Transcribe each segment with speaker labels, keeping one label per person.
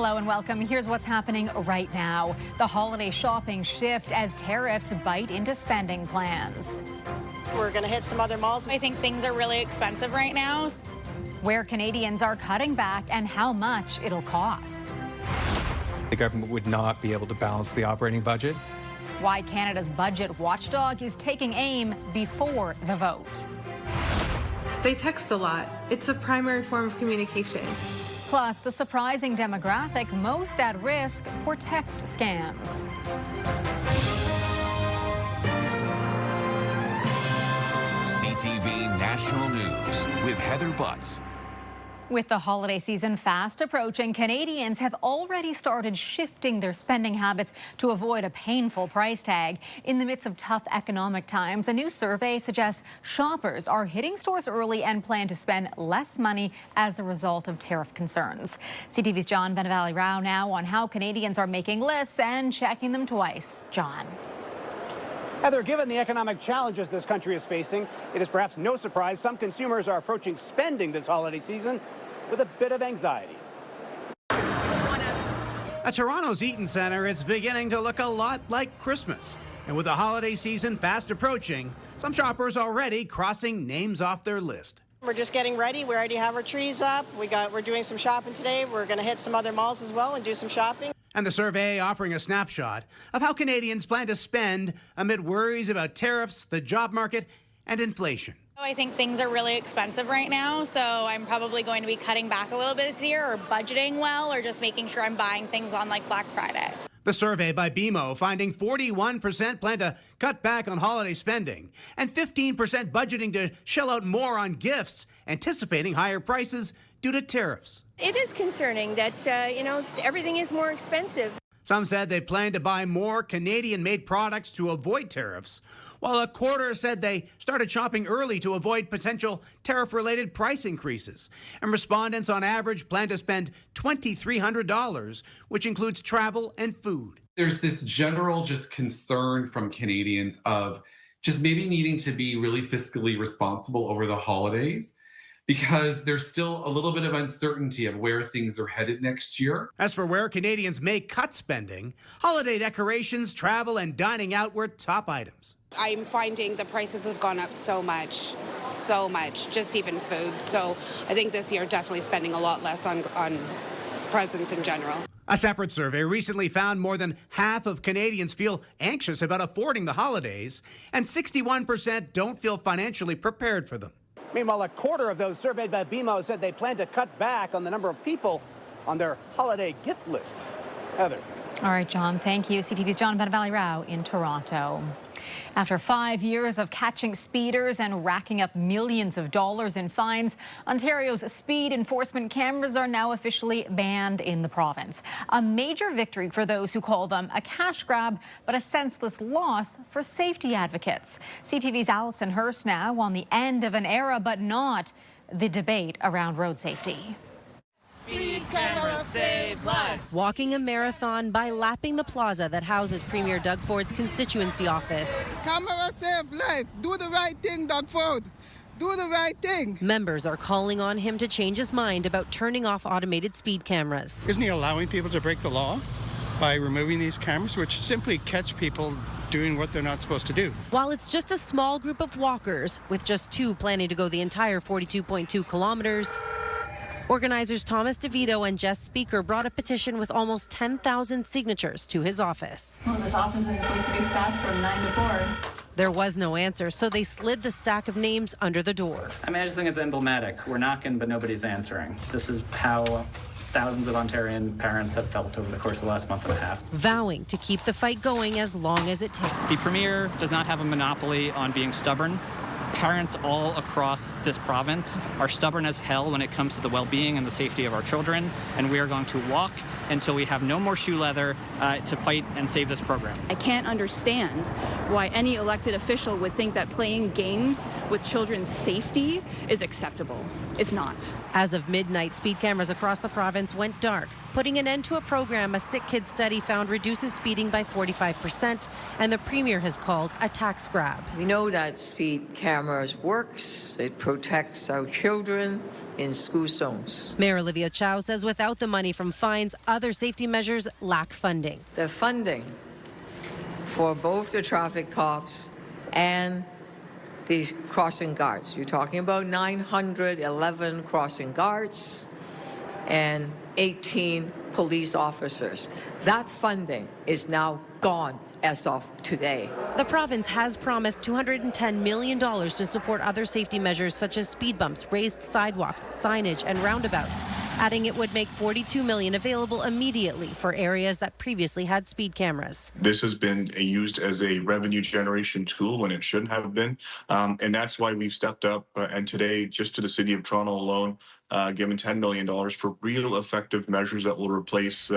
Speaker 1: Hello and welcome. Here's what's happening right now. The holiday shopping shift as tariffs bite into spending plans.
Speaker 2: We're going to hit some other malls.
Speaker 3: I think things are really expensive right now.
Speaker 1: Where Canadians are cutting back and how much it'll cost.
Speaker 4: The government would not be able to balance the operating budget.
Speaker 1: Why Canada's budget watchdog is taking aim before the vote.
Speaker 5: They text a lot. It's a primary form of communication.
Speaker 1: Plus, the surprising demographic most at risk for text scams.
Speaker 6: CTV National News with Heather Butts.
Speaker 1: With the holiday season fast approaching, Canadians have already started shifting their spending habits to avoid a painful price tag. In the midst of tough economic times, a new survey suggests shoppers are hitting stores early and plan to spend less money as a result of tariff concerns. CTV's John Benavali-Rao now on how Canadians are making lists and checking them twice. John.
Speaker 7: Heather, given the economic challenges this country is facing, it is perhaps no surprise some consumers are approaching spending this holiday season with a bit of anxiety.
Speaker 8: At Toronto's Eaton Centre, it's beginning to look a lot like Christmas. And with the holiday season fast approaching, some shoppers already crossing names off their list.
Speaker 2: We're just getting ready. We already have our trees up. We're doing some shopping today. We're going to hit some other malls as well and do some shopping.
Speaker 8: And the survey offering a snapshot of how Canadians plan to spend amid worries about tariffs, the job market, and inflation.
Speaker 3: I think things are really expensive right now, so I'm probably going to be cutting back a little bit this year or budgeting well or just making sure I'm buying things on like Black Friday.
Speaker 8: The survey by BMO finding 41% plan to cut back on holiday spending and 15% budgeting to shell out more on gifts, anticipating higher prices due to tariffs.
Speaker 9: It is concerning that, everything is more expensive.
Speaker 8: Some said they plan to buy more Canadian-made products to avoid tariffs, while a quarter said they started shopping early to avoid potential tariff-related price increases. And respondents on average plan to spend $2,300, which includes travel and food.
Speaker 10: There's this general concern from Canadians of just maybe needing to be really fiscally responsible over the holidays, because there's still a little bit of uncertainty of where things are headed next year.
Speaker 8: As for where Canadians may cut spending, holiday decorations, travel, and dining out were top items.
Speaker 11: I'm finding the prices have gone up so much, just even food. So I think this year definitely spending a lot less on presents in general.
Speaker 8: A separate survey recently found more than half of Canadians feel anxious about affording the holidays, and 61% don't feel financially prepared for them.
Speaker 7: Meanwhile, a quarter of those surveyed by BMO said they plan to cut back on the number of people on their holiday gift list. Heather.
Speaker 1: All right, John, thank you. CTV's John Benavali-Rao in Toronto. After 5 years of catching speeders and racking up millions of dollars in fines, Ontario's speed enforcement cameras are now officially banned in the province. A major victory for those who call them a cash grab, but a senseless loss for safety advocates. CTV's Alison Hurst now on the end of an era, but not the debate around road safety.
Speaker 12: Speed cameras save lives.
Speaker 13: Walking a marathon by lapping the plaza that houses Premier Doug Ford's constituency office.
Speaker 12: Cameras save life. Do the right thing, Doug Ford. Do the right thing.
Speaker 13: Members are calling on him to change his mind about turning off automated speed cameras.
Speaker 14: Isn't he allowing people to break the law by removing these cameras, which simply catch people doing what they're not supposed to do?
Speaker 13: While it's just a small group of walkers, with just 2 planning to go the entire 42.2 kilometers, organizers Thomas DeVito and Jess Speaker brought a petition with almost 10,000 signatures to his office.
Speaker 15: Well, this office is supposed to be staffed from 9 to 4.
Speaker 13: There was no answer, so they slid the stack of names under the door.
Speaker 16: I mean, I just think it's emblematic. We're knocking, but nobody's answering. This is how thousands of Ontarian parents have felt over the course of the last month and a half.
Speaker 13: Vowing to keep the fight going as long as it takes.
Speaker 16: The Premier does not have a monopoly on being stubborn. Parents all across this province are stubborn as hell when it comes to the well-being and the safety of our children, and we are going to walk until we have no more shoe leather to fight and save this program.
Speaker 17: I can't understand why any elected official would think that playing games with children's safety is acceptable. It's not.
Speaker 13: As of midnight, speed cameras across the province went dark, putting an end to a program a Sick Kids study found reduces speeding by 45%, and the Premier has called a tax grab.
Speaker 18: We know that speed cameras works. It protects our children. in school zones.
Speaker 13: Mayor Olivia Chow says without the money from fines, other safety measures lack funding.
Speaker 18: The funding for both the traffic cops and the crossing guards. You're talking about 911 crossing guards and 18 police officers. That funding is now gone as of today.
Speaker 13: The province has promised $210 million to support other safety measures such as speed bumps, raised sidewalks, signage, and roundabouts, adding it would make $42 million available immediately for areas that previously had speed cameras.
Speaker 19: This has been used as a revenue generation tool when it shouldn't have been, and that's why we've stepped up and today, just to the City of Toronto alone, given $10 million for real effective measures that will replace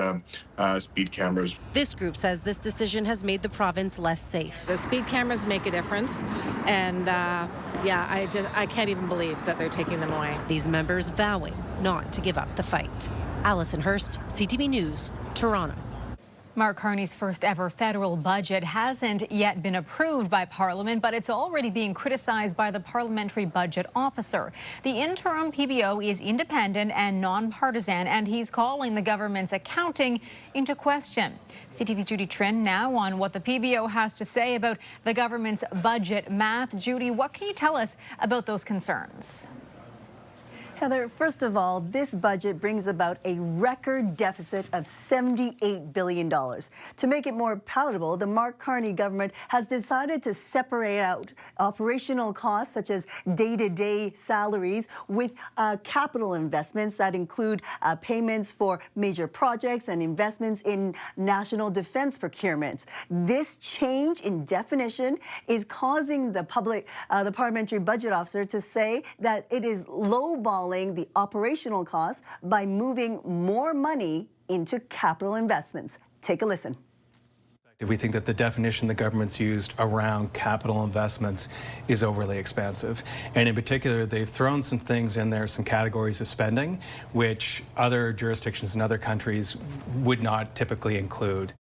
Speaker 19: speed cameras.
Speaker 13: This group says this decision has made the province less safe.
Speaker 20: The speed cameras make a difference, and I can't even believe that they're taking them away.
Speaker 13: These members vowing not to give up the fight. Alison Hurst, CTV News, Toronto.
Speaker 1: Mark Carney's first ever federal budget hasn't yet been approved by Parliament, but it's already being criticized by the Parliamentary Budget Officer. The interim PBO is independent and nonpartisan, and he's calling the government's accounting into question. CTV's Judy Trin now on what the PBO has to say about the government's budget math. Judy, what can you tell us about those concerns?
Speaker 21: Heather, first of all, this budget brings about a record deficit of $78 billion. To make it more palatable, the Mark Carney government has decided to separate out operational costs such as day-to-day salaries with capital investments that include payments for major projects and investments in national defense procurements. This change in definition is causing the parliamentary budget officer to say that it is lowballing the operational costs by moving more money into capital investments. Take a listen.
Speaker 4: We think that the definition the government's used around capital investments is overly expansive. And in particular, they've thrown some things in there, some categories of spending, which other jurisdictions in other countries would not typically include.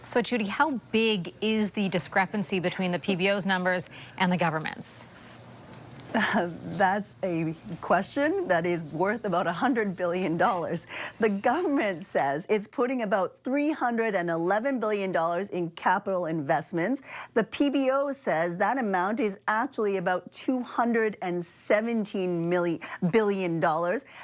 Speaker 1: So, Judy, how big is the discrepancy between the PBO's numbers and the government's?
Speaker 21: That's a question that is worth about $100 billion. The government says it's putting about $311 billion in capital investments. The PBO says that amount is actually about $217 billion.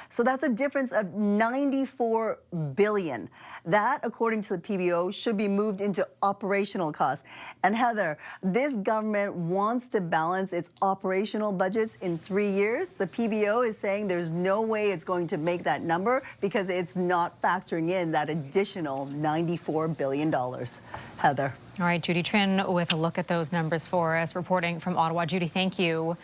Speaker 21: So that's a difference of $94 billion. That, according to the PBO, should be moved into operational costs. And Heather, this government wants to balance its operational budgets in 3 years. The PBO is saying there's no way it's going to make that number because it's not factoring in that additional $94 billion. Heather.
Speaker 1: All right, Judy Trin with a look at those numbers for us, reporting from Ottawa. Judy, thank you.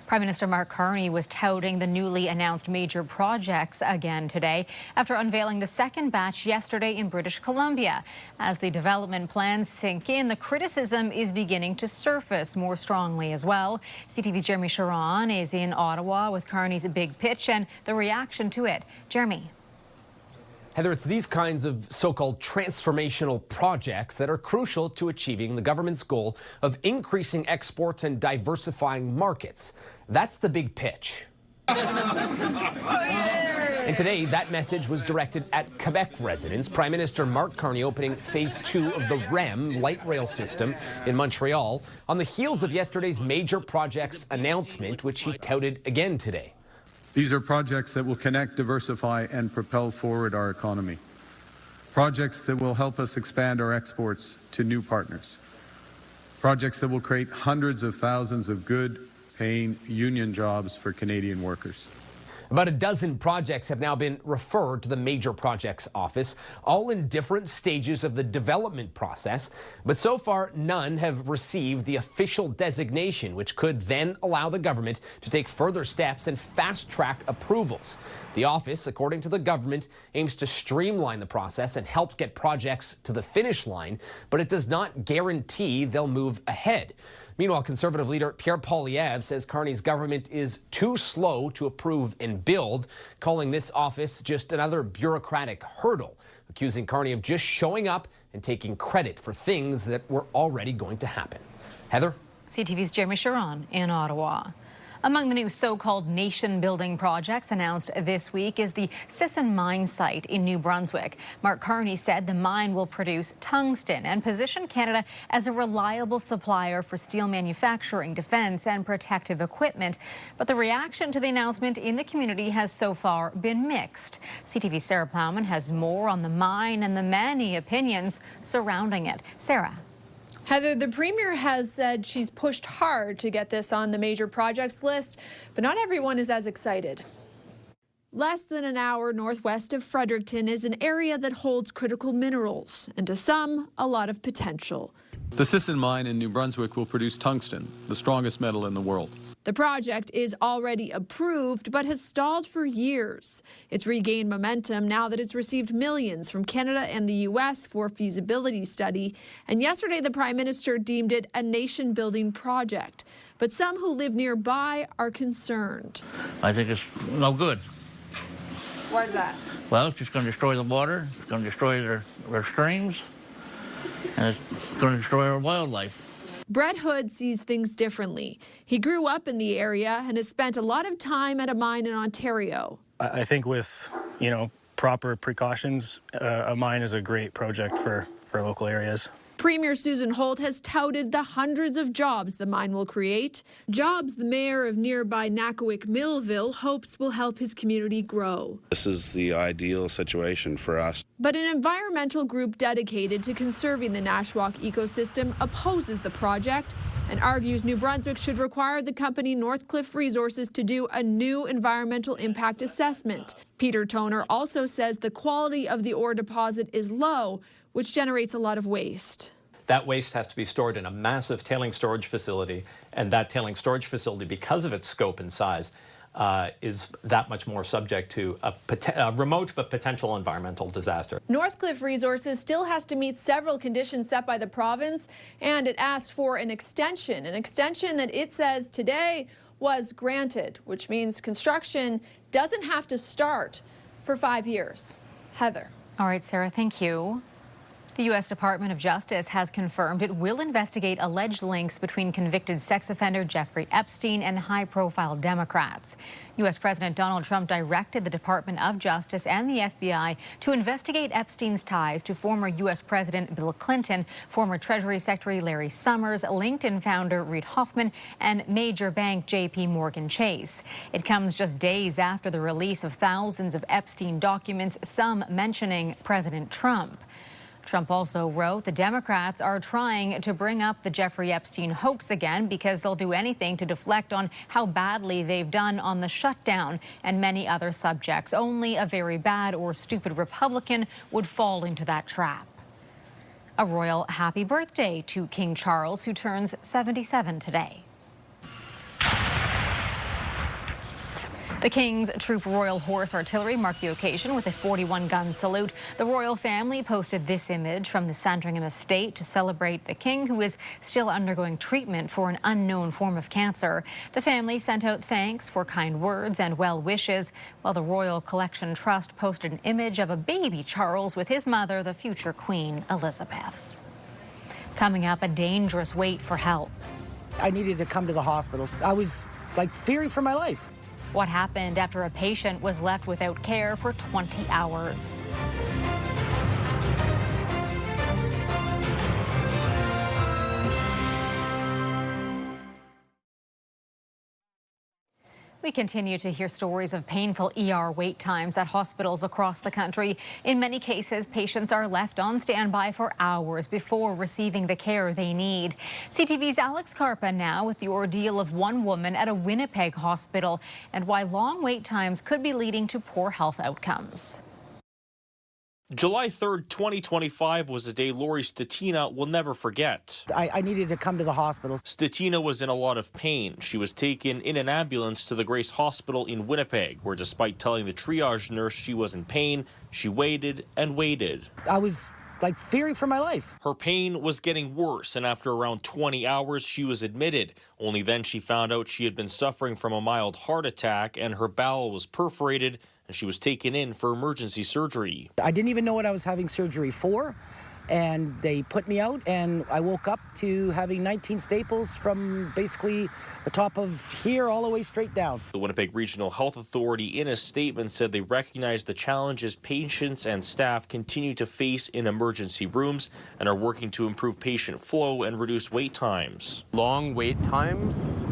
Speaker 1: Prime Minister Mark Carney was touting the newly announced major projects again today after unveiling the second batch yesterday in British Columbia. As the development plans sink in, the criticism is beginning to surface more strongly as well. CTV's Jeremy Sharon is in Ottawa with Carney's big pitch and the reaction to it. Jeremy.
Speaker 22: Heather, it's these kinds of so-called transformational projects that are crucial to achieving the government's goal of increasing exports and diversifying markets. That's the big pitch. And today, that message was directed at Quebec residents. Prime Minister Mark Carney opening Phase 2 of the REM light rail system in Montreal on the heels of yesterday's major projects announcement, which he touted again today.
Speaker 23: These are projects that will connect, diversify, and propel forward our economy. Projects that will help us expand our exports to new partners. Projects that will create hundreds of thousands of good-paying union jobs for Canadian workers.
Speaker 22: About a dozen projects have now been referred to the Major Projects Office, all in different stages of the development process. But so far, none have received the official designation, which could then allow the government to take further steps and fast-track approvals. The office, according to the government, aims to streamline the process and help get projects to the finish line, but it does not guarantee they'll move ahead. Meanwhile, Conservative leader Pierre Poilievre says Carney's government is too slow to approve and build, calling this office just another bureaucratic hurdle, accusing Carney of just showing up and taking credit for things that were already going to happen. Heather?
Speaker 1: CTV's Jeremy Sharon in Ottawa. Among the new so-called nation-building projects announced this week is the Sisson mine site in New Brunswick. Mark Carney said the mine will produce tungsten and position Canada as a reliable supplier for steel manufacturing, defense and protective equipment. But the reaction to the announcement in the community has so far been mixed. CTV's Sarah Plowman has more on the mine and the many opinions surrounding it. Sarah.
Speaker 2: Heather, the Premier has said she's pushed hard to get this on the major projects list, but not everyone is as excited. Less than an hour northwest of Fredericton is an area that holds critical minerals, and to some, a lot of potential.
Speaker 23: The Sisson mine in New Brunswick will produce tungsten, the strongest metal in the world.
Speaker 2: The project is already approved, but has stalled for years. It's regained momentum now that it's received millions from Canada and the U.S. for feasibility study. And yesterday, the Prime Minister deemed it a nation-building project. But some who live nearby are concerned.
Speaker 5: I think it's no good.
Speaker 2: Why is that?
Speaker 5: Well, it's just going to destroy the water, it's going to destroy their streams, and it's going to destroy our wildlife.
Speaker 2: Brett Hood sees things differently. He grew up in the area and has spent a lot of time at a mine in Ontario.
Speaker 6: I think with, proper precautions, a mine is a great project for local areas.
Speaker 2: Premier Susan Holt has touted the hundreds of jobs the mine will create, jobs the mayor of nearby Nakowick Millville hopes will help his community grow.
Speaker 24: This is the ideal situation for us.
Speaker 2: But an environmental group dedicated to conserving the Nashwauk ecosystem opposes the project and argues New Brunswick should require the company Northcliffe Resources to do a new environmental impact assessment. Peter Toner also says the quality of the ore deposit is low, which generates a lot of waste.
Speaker 25: That waste has to be stored in a massive tailing storage facility, and that tailing storage facility, because of its scope and size, is that much more subject to a remote but potential environmental disaster.
Speaker 2: Northcliffe Resources still has to meet several conditions set by the province, and it asked for an extension that it says today was granted, which means construction doesn't have to start for 5 years. Heather.
Speaker 1: All right, Sarah, thank you. The U.S. Department of Justice has confirmed it will investigate alleged links between convicted sex offender Jeffrey Epstein and high-profile Democrats. U.S. President Donald Trump directed the Department of Justice and the FBI to investigate Epstein's ties to former U.S. President Bill Clinton, former Treasury Secretary Larry Summers, LinkedIn founder Reid Hoffman, and major bank J.P. Morgan Chase. It comes just days after the release of thousands of Epstein documents, some mentioning President Trump. Trump also wrote the Democrats are trying to bring up the Jeffrey Epstein hoax again because they'll do anything to deflect on how badly they've done on the shutdown and many other subjects. Only a very bad or stupid Republican would fall into that trap. A royal happy birthday to King Charles, who turns 77 today. The King's Troop Royal Horse Artillery marked the occasion with a 41-gun salute. The royal family posted this image from the Sandringham estate to celebrate the King, who is still undergoing treatment for an unknown form of cancer. The family sent out thanks for kind words and well wishes, while the Royal Collection Trust posted an image of a baby Charles with his mother, the future Queen Elizabeth. Coming up, a dangerous wait for help.
Speaker 26: I needed to come to the hospital. I was fearing for my life.
Speaker 1: What happened after a patient was left without care for 20 hours? We continue to hear stories of painful ER wait times at hospitals across the country. In many cases, patients are left on standby for hours before receiving the care they need. CTV's Alex Carpa now with the ordeal of one woman at a Winnipeg hospital and why long wait times could be leading to poor health outcomes.
Speaker 27: July 3rd, 2025 was a day Lori Statina will never forget.
Speaker 26: I needed to come to the hospital.
Speaker 27: Statina was in a lot of pain. She was taken in an ambulance to the Grace Hospital in Winnipeg, where despite telling the triage nurse she was in pain, she waited and waited.
Speaker 26: I was fearing for my life.
Speaker 27: Her pain was getting worse, and after around 20 hours, she was admitted. Only then she found out she had been suffering from a mild heart attack and her bowel was perforated, and she was taken in for emergency surgery.
Speaker 26: I didn't even know what I was having surgery for. and they put me out, and I woke up to having 19 staples from basically the top of here all the way straight down.
Speaker 27: The Winnipeg Regional Health Authority in a statement said they recognize the challenges patients and staff continue to face in emergency rooms and are working to improve patient flow and reduce wait times.
Speaker 3: Long wait times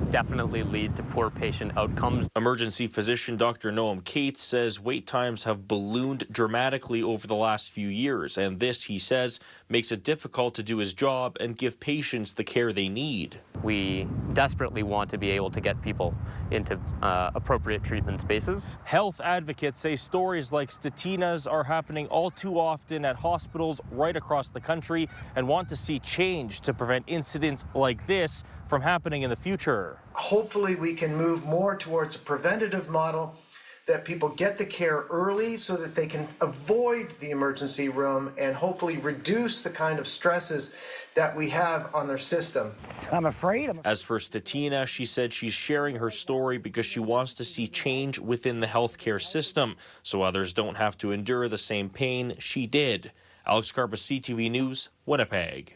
Speaker 3: definitely lead to poor patient outcomes.
Speaker 27: Emergency physician Dr. Noam Cates says wait times have ballooned dramatically over the last few years, and this, he says, makes it difficult to do his job and give patients the care they need.
Speaker 3: We desperately want to be able to get people into appropriate treatment spaces.
Speaker 27: Health advocates say stories like Statina's are happening all too often at hospitals right across the country and want to see change to prevent incidents like this from happening in the future.
Speaker 7: Hopefully we can move more towards a preventative model, that people get the care early so that they can avoid the emergency room and hopefully reduce the kind of stresses that we have on their system.
Speaker 26: I'm afraid.
Speaker 27: As for Statina, she said she's sharing her story because she wants to see change within the healthcare system so others don't have to endure the same pain she did. Alex Carpa, CTV News, Winnipeg.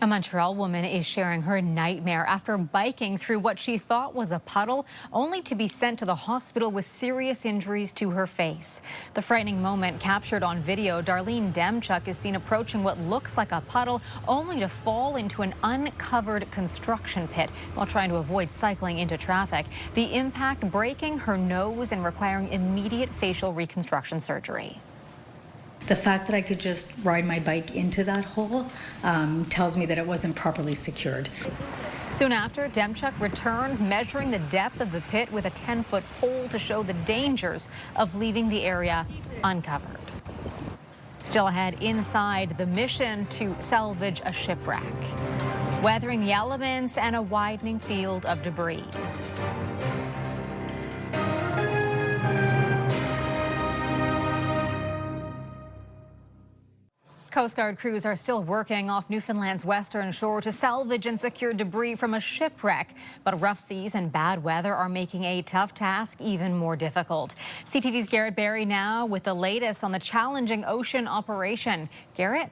Speaker 1: A Montreal woman is sharing her nightmare after biking through what she thought was a puddle, only to be sent to the hospital with serious injuries to her face. The frightening moment captured on video. Darlene Demchuk is seen approaching what looks like a puddle, only to fall into an uncovered construction pit while trying to avoid cycling into traffic. The impact breaking her nose and requiring immediate facial reconstruction surgery.
Speaker 8: The fact that I could just ride my bike into that hole tells me that it wasn't properly secured.
Speaker 1: Soon after, Demchuk returned, measuring the depth of the pit with a 10-foot pole to show the dangers of leaving the area uncovered. Still ahead, inside, the mission to salvage a shipwreck, weathering the elements and a widening field of debris. Coast Guard crews are still working off Newfoundland's western shore to salvage and secure debris from a shipwreck. But rough seas and bad weather are making a tough task even more difficult. CTV's Garrett Berry now with the latest on the challenging ocean operation. Garrett?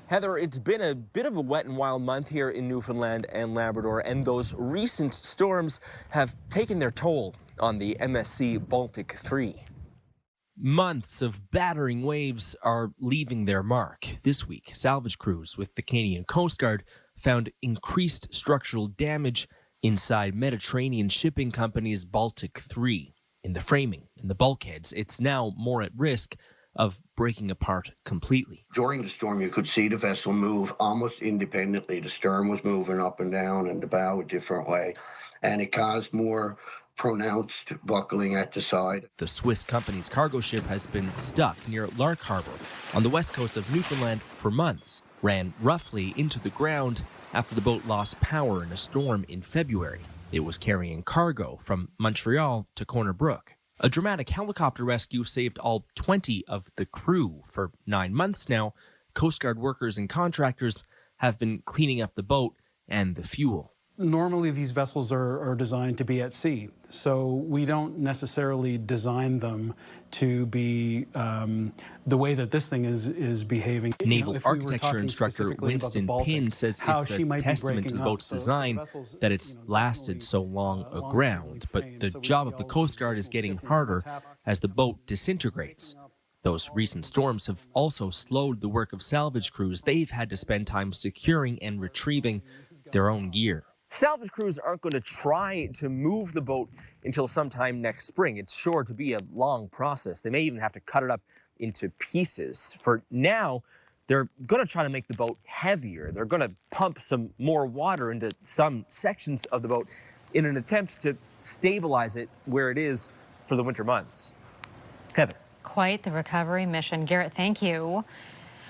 Speaker 9: Heather, it's been a bit of a wet and wild month here in Newfoundland and Labrador, and those recent storms have taken their toll on the MSC Baltic 3.
Speaker 10: Months of battering waves are leaving their mark. This week, salvage crews with the Canadian Coast Guard found increased structural damage inside Mediterranean shipping company's Baltic 3. In the framing, in the bulkheads, it's now more at risk of breaking apart completely.
Speaker 11: During the storm, you could see the vessel move almost independently. The stern was moving up and down and the bow a different way, and it caused more pronounced buckling at the side.
Speaker 10: The Swiss company's cargo ship has been stuck near Lark Harbor on the west coast of Newfoundland for months, ran roughly into the ground after the boat lost power in a storm in February. It was carrying cargo from Montreal to Corner Brook. A dramatic helicopter rescue saved all 20 of the crew. For 9 months now, Coast Guard workers and contractors have been cleaning up the boat and the fuel.
Speaker 12: Normally, these vessels are designed to be at sea, so we don't necessarily design them to be the way that this thing is behaving.
Speaker 10: Naval architecture instructor Winston Pinn says it's a testament to the boat's design that it's lasted so long aground. But the job of the Coast Guard is getting harder as the boat disintegrates. Those recent storms have also slowed the work of salvage crews. They've had to spend time securing and retrieving their own gear.
Speaker 9: Salvage crews aren't going to try to move the boat until sometime next spring. It's sure to be a long process. They may even have to cut it up into pieces. For now, they're going to try to make the boat heavier. They're going to pump some more water into some sections of the boat in an attempt to stabilize it where it is for the winter months. Heather.
Speaker 1: Quite the recovery mission. Garrett, thank you.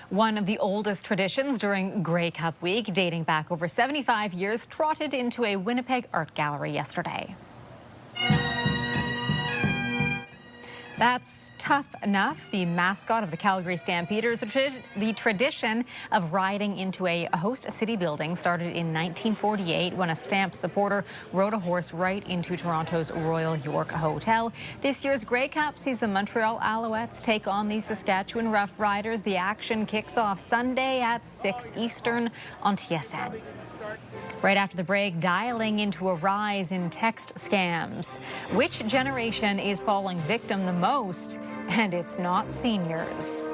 Speaker 1: One of the oldest traditions during Grey Cup Week, dating back over 75 years, trotted into a Winnipeg art gallery yesterday. That's Tough Enough, the mascot of the Calgary Stampeders. The tradition of riding into a host city building started in 1948 when a Stamp supporter rode a horse right into Toronto's Royal York Hotel. This year's Grey Cup sees the Montreal Alouettes take on the Saskatchewan Rough Riders. The action kicks off Sunday at 6 Eastern on TSN. Right after the break, dialing into a rise in text scams. Which generation is falling victim the most? And it's not seniors.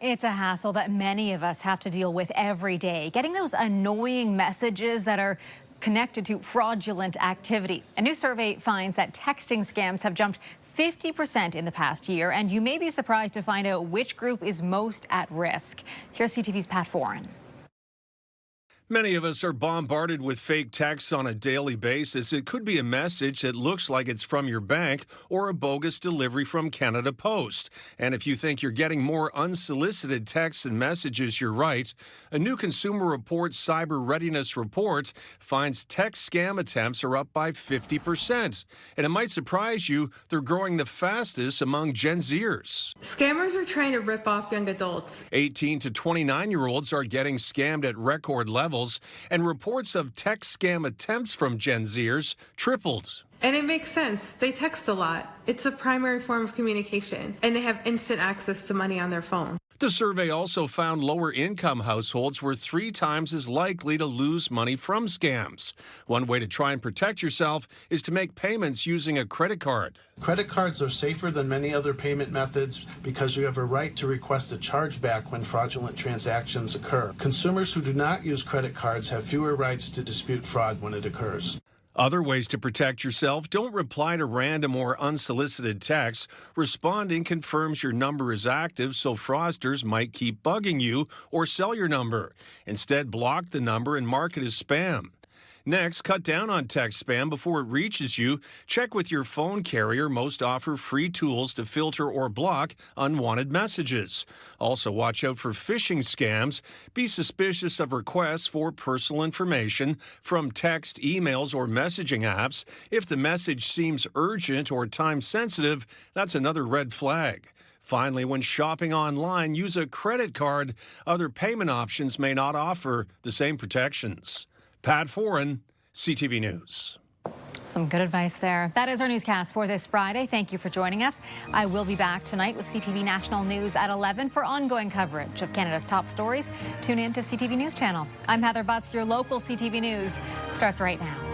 Speaker 1: It's a hassle that many of us have to deal with every day. Getting those annoying messages that are connected to fraudulent activity. A new survey finds that texting scams have jumped 50% in the past year, and you may be surprised to find out which group is most at risk. Here's CTV's Pat Foran.
Speaker 14: Many of us are bombarded with fake texts on a daily basis. It could be a message that looks like it's from your bank or a bogus delivery from Canada Post. And if you think you're getting more unsolicited texts and messages, you're right. A new Consumer Reports Cyber Readiness Report finds text scam attempts are up by 50%. And it might surprise you, they're growing the fastest among Gen Zers.
Speaker 15: Scammers are trying to rip off young adults.
Speaker 14: 18 to 29-year-olds are getting scammed at record levels. And reports of text scam attempts from Gen Zers tripled.
Speaker 15: And it makes sense. They text a lot. It's a primary form of communication, and they have instant access to money on their phone.
Speaker 14: The survey also found lower-income households were 3 times as likely to lose money from scams. One way to try and protect yourself is to make payments using a credit card.
Speaker 16: Credit cards are safer than many other payment methods because you have a right to request a chargeback when fraudulent transactions occur. Consumers who do not use credit cards have fewer rights to dispute fraud when it occurs.
Speaker 14: Other ways to protect yourself: don't reply to random or unsolicited texts. Responding confirms your number is active, so fraudsters might keep bugging you or sell your number. Instead, block the number and mark it as spam. Next, cut down on text spam before it reaches you. Check with your phone carrier. Most offer free tools to filter or block unwanted messages. Also, watch out for phishing scams. Be suspicious of requests for personal information from text, emails, or messaging apps. If the message seems urgent or time-sensitive, that's another red flag. Finally, when shopping online, use a credit card. Other payment options may not offer the same protections. Pat Foran, CTV News.
Speaker 1: Some good advice there. That is our newscast for this Friday. Thank you for joining us. I will be back tonight with CTV National News at 11 for ongoing coverage of Canada's top stories. Tune in to CTV News Channel. I'm Heather Butts. Your local CTV News starts right now.